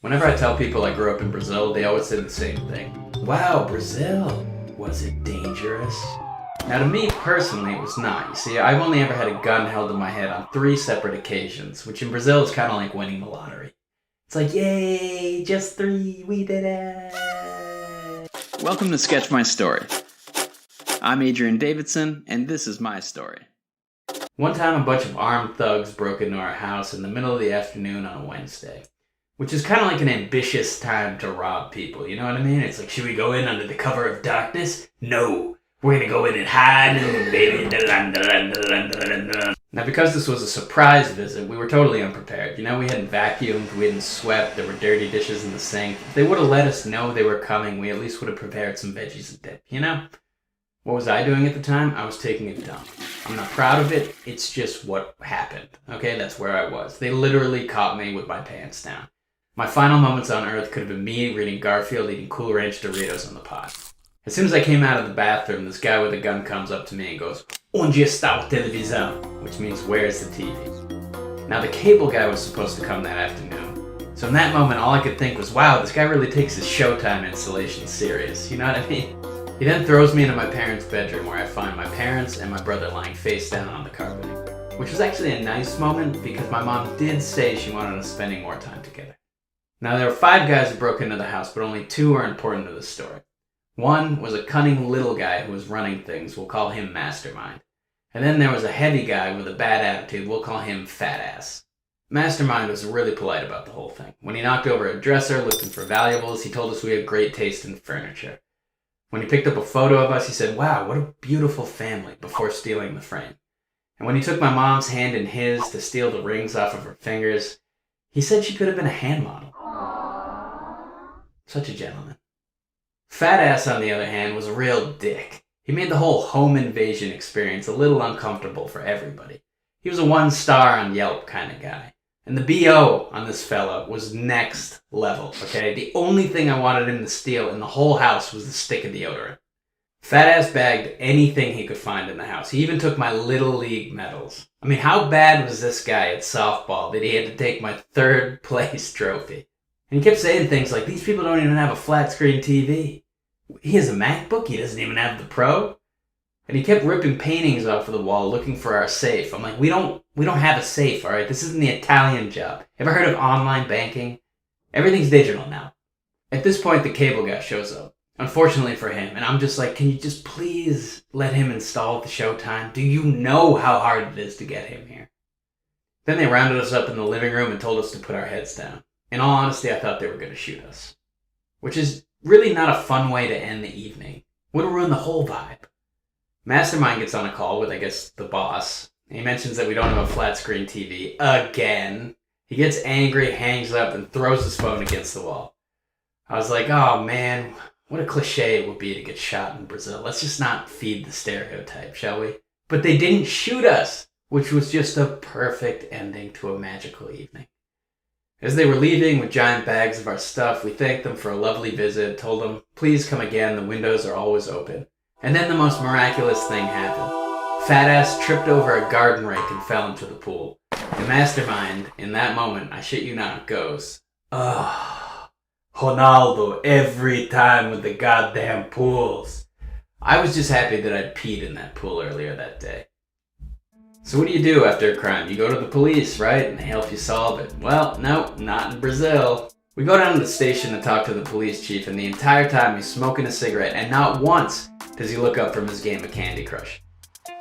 Whenever I tell people I grew up in Brazil, they always say the same thing. Wow, Brazil! Was it dangerous? Now to me personally, it was not. You see, I've only ever had a gun held to my head on 3 separate occasions, which in Brazil is kind of like winning the lottery. It's like, yay, just 3, we did it! Welcome to Sketch My Story. I'm Adrian Davidson, and this is my story. One time a bunch of armed thugs broke into our house in the middle of the afternoon on a Wednesday. Which is kind of like an ambitious time to rob people, you know what I mean? It's like, should we go in under the cover of darkness? No, we're gonna go in at high noon, baby. Now, because this was a surprise visit, we were totally unprepared. You know, we hadn't vacuumed, we hadn't swept, there were dirty dishes in the sink. If they would have let us know they were coming, we at least would have prepared some veggies and dip, you know? What was I doing at the time? I was taking a dump. I'm not proud of it, it's just what happened, okay? That's where I was. They literally caught me with my pants down. My final moments on Earth could have been me reading Garfield eating Cool Ranch Doritos on the pot. As soon as I came out of the bathroom, this guy with a gun comes up to me and goes, "Onde está a televisão?" Which means, where's the TV? Now the cable guy was supposed to come that afternoon. So in that moment, all I could think was, wow, this guy really takes his Showtime installation serious. You know what I mean? He then throws me into my parents' bedroom where I find my parents and my brother lying face down on the carpeting. Which was actually a nice moment because my mom did say she wanted us spending more time together. Now, there were 5 guys who broke into the house, but only 2 are important to the story. One was a cunning little guy who was running things. We'll call him Mastermind. And then there was a heavy guy with a bad attitude. We'll call him Fat Ass. Mastermind was really polite about the whole thing. When he knocked over a dresser looking for valuables, he told us we had great taste in furniture. When he picked up a photo of us, he said, "Wow, what a beautiful family," before stealing the frame. And when he took my mom's hand in his to steal the rings off of her fingers, he said she could have been a hand model. Such a gentleman. Fat Ass, on the other hand, was a real dick. He made the whole home invasion experience a little uncomfortable for everybody. He was a 1-star on Yelp kind of guy. And the BO on this fella was next level, okay? The only thing I wanted him to steal in the whole house was the stick of deodorant. Fat Ass bagged anything he could find in the house. He even took my Little League medals. I mean, how bad was this guy at softball that he had to take my 3rd place trophy? And he kept saying things like, these people don't even have a flat screen TV. He has a MacBook, he doesn't even have the Pro. And he kept ripping paintings off of the wall looking for our safe. I'm like, we don't have a safe, alright? This isn't the Italian job. Ever heard of online banking? Everything's digital now. At this point, the cable guy shows up. Unfortunately for him. And I'm just like, can you just please let him install the Showtime? Do you know how hard it is to get him here? Then they rounded us up in the living room and told us to put our heads down. In all honesty, I thought they were going to shoot us. Which is really not a fun way to end the evening. Would have ruined the whole vibe. Mastermind gets on a call with, I guess, the boss. He mentions that we don't have a flat screen TV. Again. He gets angry, hangs up, and throws his phone against the wall. I was like, oh man, what a cliche it would be to get shot in Brazil. Let's just not feed the stereotype, shall we? But they didn't shoot us, which was just a perfect ending to a magical evening. As they were leaving with giant bags of our stuff, we thanked them for a lovely visit, told them, please come again, the windows are always open. And then the most miraculous thing happened. Fat Ass tripped over a garden rake and fell into the pool. The Mastermind, in that moment, I shit you not, goes, "Ugh, Ronaldo every time with the goddamn pools." I was just happy that I'd peed in that pool earlier that day. So what do you do after a crime? You go to the police, right? And they help you solve it. Well, no, not in Brazil. We go down to the station to talk to the police chief, and the entire time he's smoking a cigarette, and not once does he look up from his game of Candy Crush.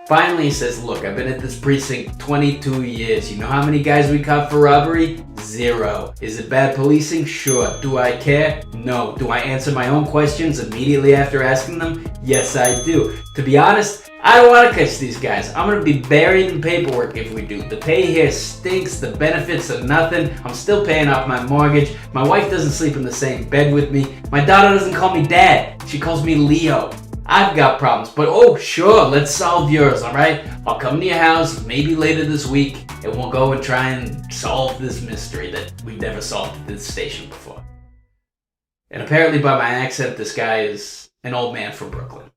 Finally, he says, look, I've been at this precinct 22 years. You know how many guys we caught for robbery? 0. Is it bad policing? Sure. Do I care? No. Do I answer my own questions immediately after asking them? Yes, I do. To be honest, I don't want to catch these guys. I'm going to be buried in paperwork if we do. The pay here stinks. The benefits are nothing. I'm still paying off my mortgage. My wife doesn't sleep in the same bed with me. My daughter doesn't call me Dad. She calls me Leo. I've got problems, but oh, sure, let's solve yours, alright? I'll come to your house maybe later this week, and we'll go and try and solve this mystery that we've never solved at this station before. And apparently by my accent, this guy is an old man from Brooklyn.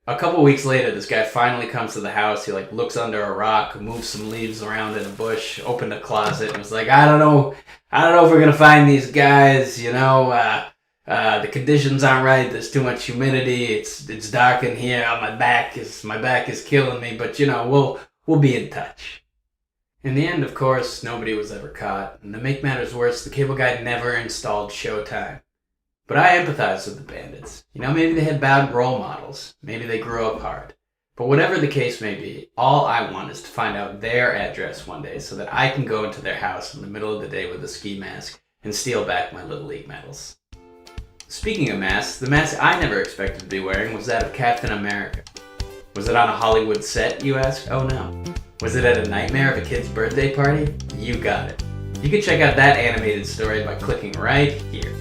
A couple weeks later, this guy finally comes to the house. He looks under a rock, moves some leaves around in a bush, opened a closet, and was like, I don't know if we're gonna find these guys. The conditions aren't right. There's too much humidity. It's dark in here. My back is killing me. But we'll be in touch. In the end, of course, nobody was ever caught. And to make matters worse, the cable guy never installed Showtime. But I empathize with the bandits. Maybe they had bad role models. Maybe they grew up hard. But whatever the case may be, all I want is to find out their address one day so that I can go into their house in the middle of the day with a ski mask and steal back my Little League medals. Speaking of masks, the mask I never expected to be wearing was that of Captain America. Was it on a Hollywood set, you ask? Oh no. Was it at a nightmare of a kid's birthday party? You got it. You can check out that animated story by clicking right here.